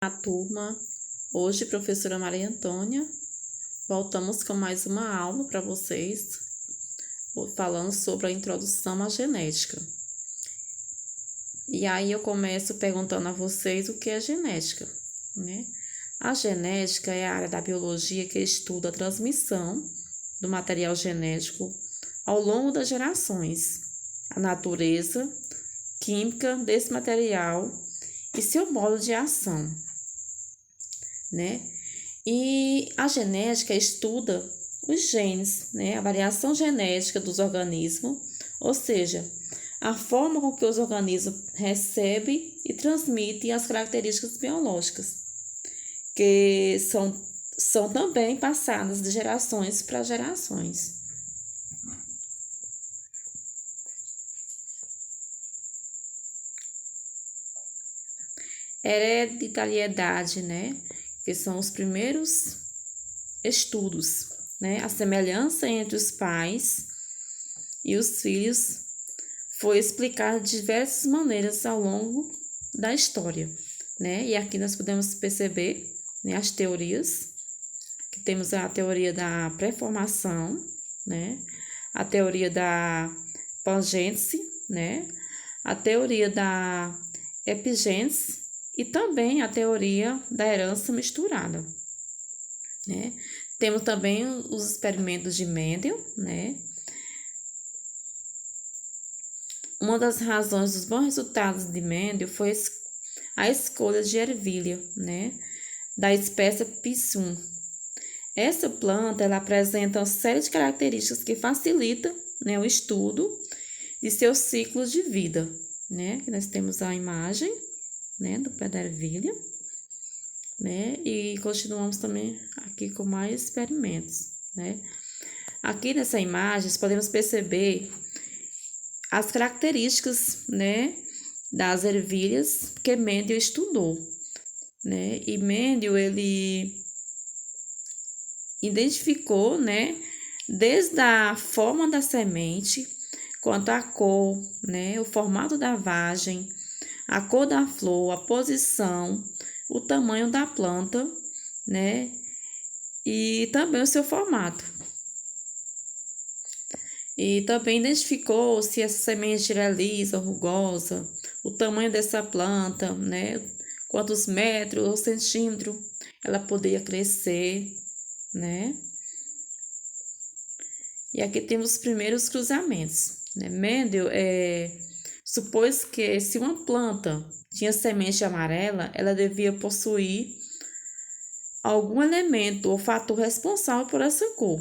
A turma, hoje, professora Maria Antônia, voltamos com mais uma aula para vocês, falando sobre a introdução à genética. E aí eu começo perguntando a vocês o que é genética, né? A genética é a área da biologia que estuda a transmissão do material genético ao longo das gerações, a natureza química desse material e seu modo de ação, né? E a genética estuda os genes, né? A variação genética dos organismos, ou seja, a forma com que os organismos recebem e transmitem as características biológicas, que são também passadas de gerações para gerações. Hereditariedade, né? Que são os primeiros estudos, né? A semelhança entre os pais e os filhos foi explicada de diversas maneiras ao longo da história, né? E aqui nós podemos perceber, né, as teorias, que temos a teoria da pré-formação, né? A teoria da pangênese, né? A teoria da epigênese e também a teoria da herança misturada, né? Temos também os experimentos de Mendel, né? Uma das razões dos bons resultados de Mendel foi a escolha de ervilha, né? Da espécie Pisum. Essa planta, ela apresenta uma série de características que facilitam, né, o estudo de seus ciclos de vida, né? Aqui nós temos a imagem, né, do pé da ervilha, né? E continuamos também aqui com mais experimentos, né? Aqui nessa imagem podemos perceber as características, né, das ervilhas que Mendel estudou, né? E Mendel, ele identificou, né, desde a forma da semente, quanto a cor, né, o formato da vagem, a cor da flor, a posição, o tamanho da planta, né, e também o seu formato. E também identificou se essa semente era lisa ou rugosa, o tamanho dessa planta, né, quantos metros ou centímetros ela poderia crescer, né. E aqui temos os primeiros cruzamentos, né. Mendel supôs que se uma planta tinha semente amarela, ela devia possuir algum elemento ou fator responsável por essa cor.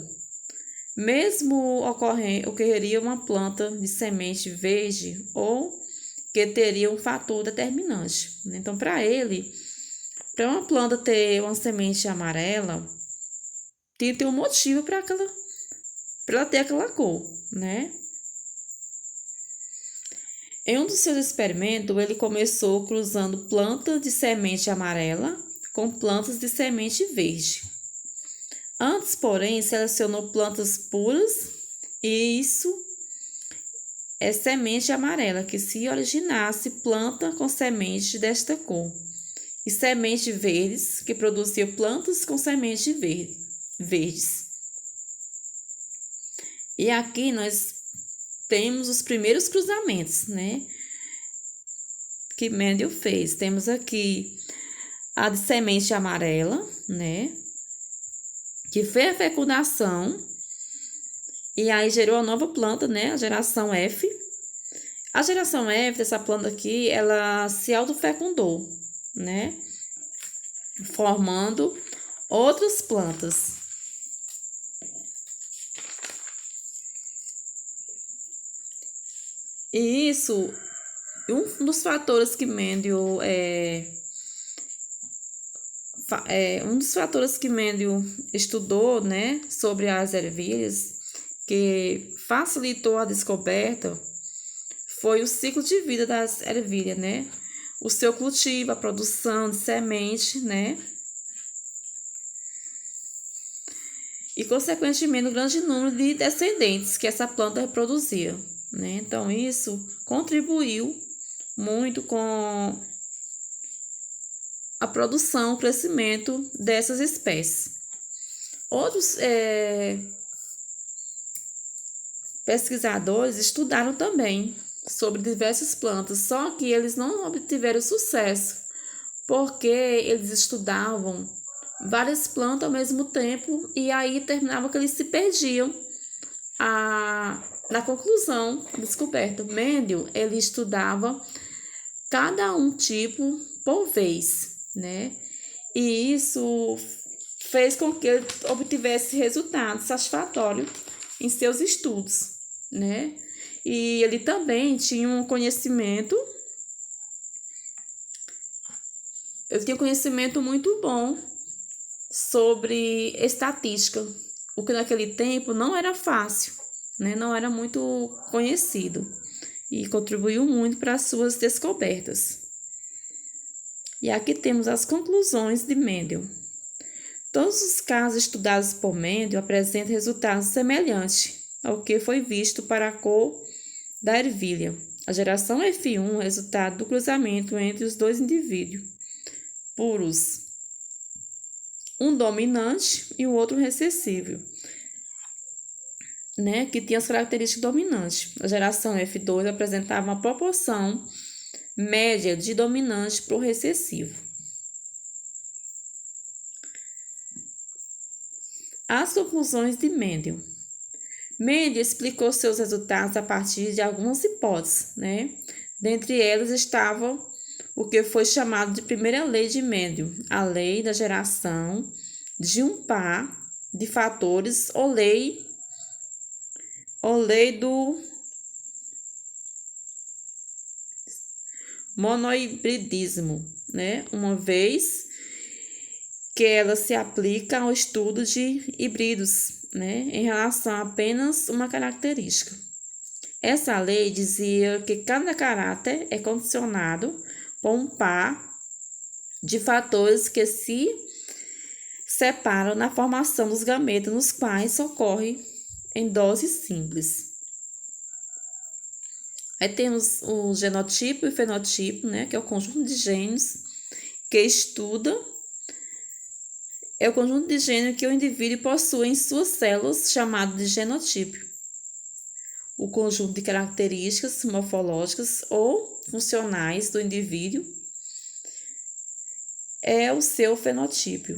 Mesmo ocorreria uma planta de semente verde ou que teria um fator determinante. Então, para uma planta ter uma semente amarela, tem que ter um motivo para ela ter aquela cor, né? Em um dos seus experimentos, ele começou cruzando plantas de semente amarela com plantas de semente verde. Antes, porém, selecionou plantas puras e isso é semente amarela, que se originasse planta com semente desta cor, e semente verdes, que produzia plantas com semente verdes. E aqui nós temos os primeiros cruzamentos, né, que Mendel fez. Temos aqui a de semente amarela, né, que fez a fecundação e aí gerou a nova planta, né, a geração F. A geração F dessa planta aqui, ela se autofecundou, né, formando outras plantas. E isso, um dos fatores que Mendel estudou, né, sobre as ervilhas, que facilitou a descoberta, foi o ciclo de vida das ervilhas, né? O seu cultivo, a produção de semente, né? E, consequentemente, o grande número de descendentes que essa planta reproduzia, né? Então, isso contribuiu muito com a produção, o crescimento dessas espécies. Outros pesquisadores estudaram também sobre diversas plantas, só que eles não obtiveram sucesso, porque eles estudavam várias plantas ao mesmo tempo e aí terminava que eles se perdiam na conclusão da descoberta. Mendel, ele estudava cada um tipo por vez, né? E isso fez com que ele obtivesse resultados satisfatórios em seus estudos, né? E ele também tinha um conhecimento, muito bom sobre estatística, o que naquele tempo não era fácil, né? Não era muito conhecido e contribuiu muito para as suas descobertas. E aqui temos as conclusões de Mendel. Todos os casos estudados por Mendel apresentam resultados semelhantes ao que foi visto para a cor da ervilha. A geração F1 é resultado do cruzamento entre os dois indivíduos puros, um dominante e o outro recessivo, né, que tinha as características dominantes. A geração F2 apresentava uma proporção média de dominante para o recessivo. As conclusões de Mendel. Mendel explicou seus resultados a partir de algumas hipóteses, né? Dentre elas estava o que foi chamado de primeira lei de Mendel, a lei da geração de um par de fatores ou lei do monohibridismo, né? Uma vez que ela se aplica ao estudo de híbridos, né? Em relação a apenas uma característica. Essa lei dizia que cada caráter é condicionado por um par de fatores que se separam na formação dos gametas, nos quais ocorre em doses simples. Aí temos o genotipo e o fenotipo, né, que é o conjunto de genes que estuda, é o conjunto de genes que o indivíduo possui em suas células, chamado de genotipo. O conjunto de características morfológicas ou funcionais do indivíduo é o seu fenotipo.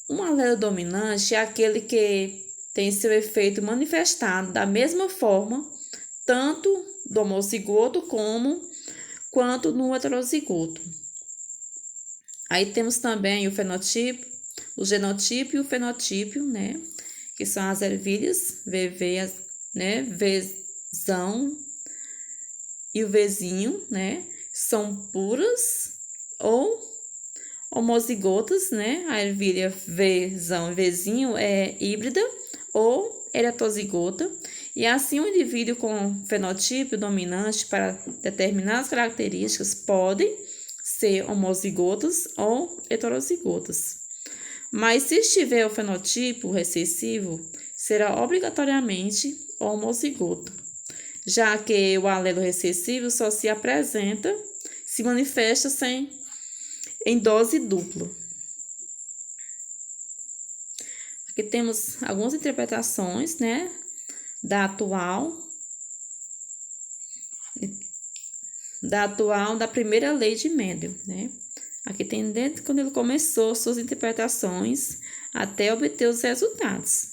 Um alelo dominante é aquele que tem seu efeito manifestado da mesma forma, tanto do homozigoto quanto no heterozigoto. Aí temos também o fenotipo, o genotipo e o fenotipo, né? Que são as ervilhas, VV, né? Vzão e o Vzinho, né? São puras ou homozigotas, né? A ervilha Vzão e Vzinho é híbrida ou heterozigota. E assim, um indivíduo com fenotipo dominante para determinadas características podem ser homozigotas ou heterozigotas. Mas se estiver o fenotipo recessivo, será obrigatoriamente homozigoto, já que o alelo recessivo só se manifesta em dose dupla. Aqui temos algumas interpretações, né, da primeira lei de Mendel, né? Aqui tem desde quando ele começou suas interpretações até obter os resultados.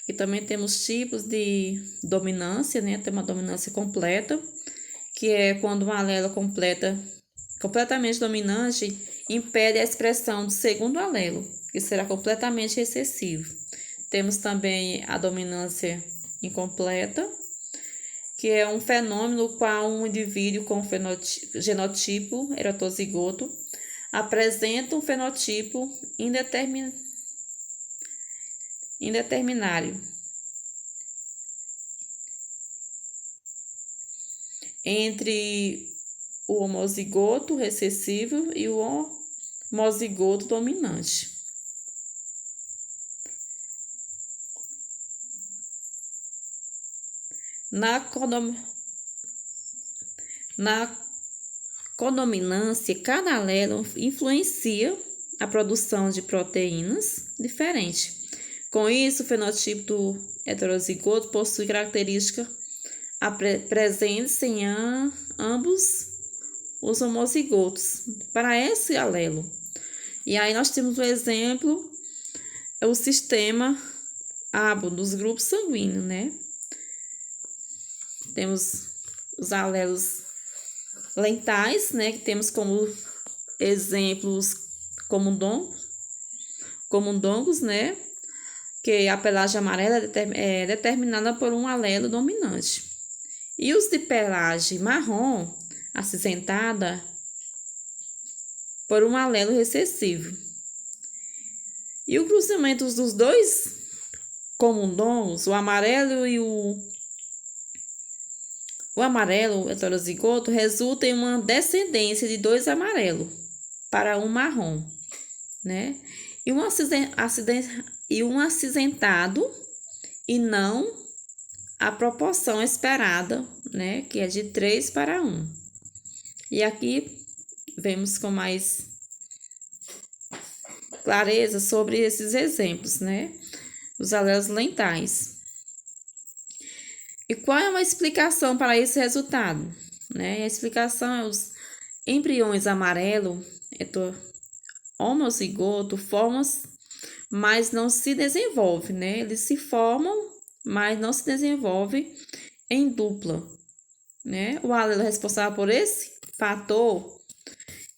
Aqui também temos tipos de dominância, né? Tem uma dominância completa, que é quando um alelo completamente dominante impede a expressão do segundo alelo, que será completamente recessivo. Temos também a dominância incompleta, que é um fenômeno no qual um indivíduo com genotipo heterozigoto apresenta um fenotipo indeterminário entre o homozigoto recessivo e o homozigoto dominante. Na codominância, cada alelo influencia a produção de proteínas diferentes. Com isso, o fenotipo do heterozigoto possui características presentes em ambos os homozigotos para esse alelo. E aí nós temos o exemplo, o sistema ABO dos grupos sanguíneos, né? Temos os alelos lentais, né? Que temos como exemplos camundongos, né? Que a pelagem amarela é determinada por um alelo dominante. E os de pelagem marrom acinzentada por um alelo recessivo. E o cruzamento dos dois camundongos, o amarelo e o amarelo heterozigoto, resulta em uma descendência de 2 amarelos para um marrom, né? E um acinzentado e não a proporção esperada, né? Que é de 3 para 1. E aqui vemos com mais clareza sobre esses exemplos, né? Os alelos lentais. E qual é uma explicação para esse resultado? Né? A explicação é os embriões amarelo, homozigoto, formam, mas não se desenvolve, né? Eles se formam, mas não se desenvolve em dupla, né? O alelo responsável por esse fator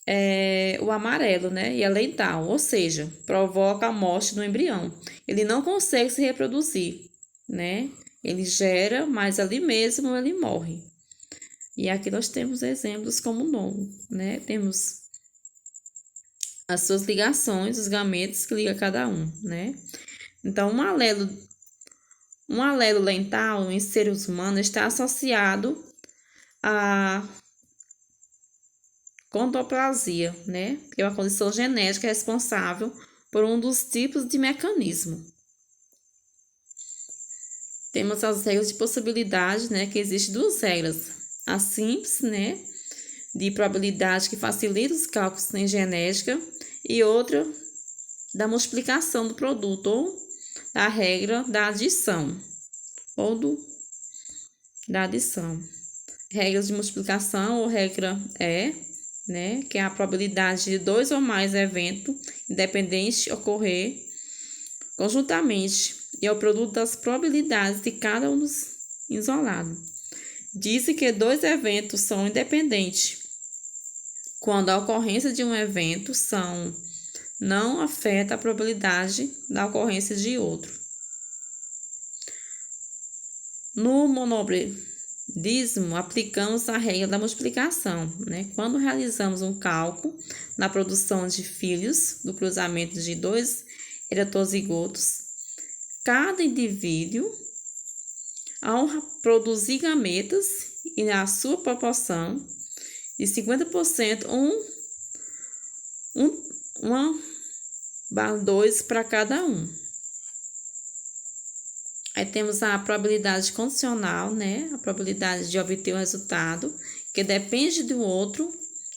é o amarelo, né? E é lental, ou seja, provoca a morte do embrião. Ele não consegue se reproduzir, né? Ele gera, mas ali mesmo ele morre. E aqui nós temos exemplos como novo, né? Temos as suas ligações, os gametos que liga cada um, né? Então, um alelo lental em seres humanos está associado à condoplasia, né? Que é uma condição genética responsável por um dos tipos de mecanismo. Temos as regras de possibilidade, né? Que existem 2 regras. A simples, né? De probabilidade que facilita os cálculos em genética e outra da multiplicação do produto ou da regra da adição Regras de multiplicação ou regra né? Que é a probabilidade de 2 ou mais eventos independentes ocorrer conjuntamente e é o produto das probabilidades de cada um dos isolados. Diz que 2 eventos são independentes quando a ocorrência de um evento não afeta a probabilidade da ocorrência de outro. No monobredismo, aplicamos a regra da multiplicação, né? Quando realizamos um cálculo na produção de filhos do cruzamento de 2 heterozigotos, cada indivíduo, ao produzir gametas e na sua proporção de 50%, 2 para cada um. Aí temos a probabilidade condicional, né? A probabilidade de obter um resultado que depende do outro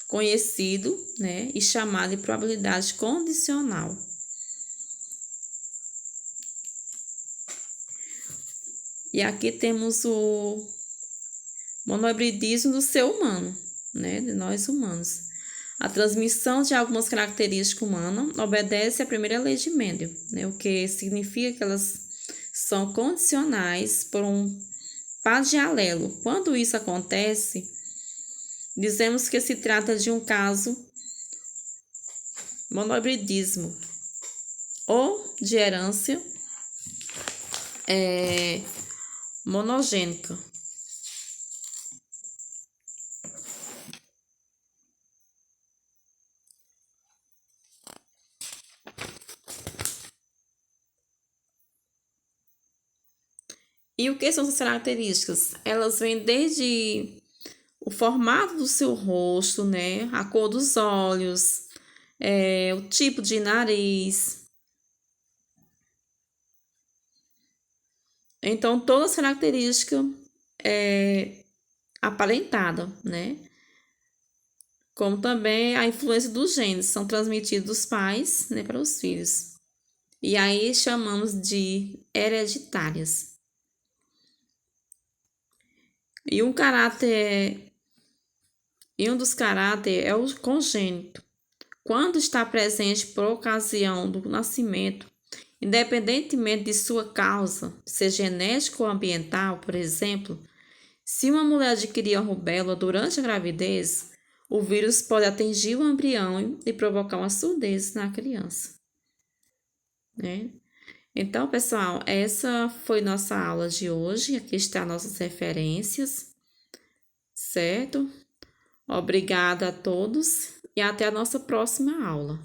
conhecido, né? E chamada de probabilidade condicional. E aqui temos o monobredismo do ser humano, né? De nós humanos. A transmissão de algumas características humanas obedece à primeira lei de Mendel, né? O que significa que elas são condicionais por um par de alelo. Quando isso acontece, dizemos que se trata de um caso monobredismo ou de herança monogênica. E o que são essas características? Elas vêm desde o formato do seu rosto, né? A cor dos olhos, o tipo de nariz. Então, todas as características aparentadas, né? como também a influência dos genes, são transmitidos dos pais, né, para os filhos. E aí chamamos de hereditárias. E um dos caráteres é o congênito. Quando está presente por ocasião do nascimento, independentemente de sua causa, seja genética ou ambiental, por exemplo, se uma mulher adquirir a rubéola durante a gravidez, o vírus pode atingir o embrião e provocar uma surdez na criança, né? Então, pessoal, essa foi nossa aula de hoje. Aqui estão nossas referências, certo? Obrigada a todos e até a nossa próxima aula.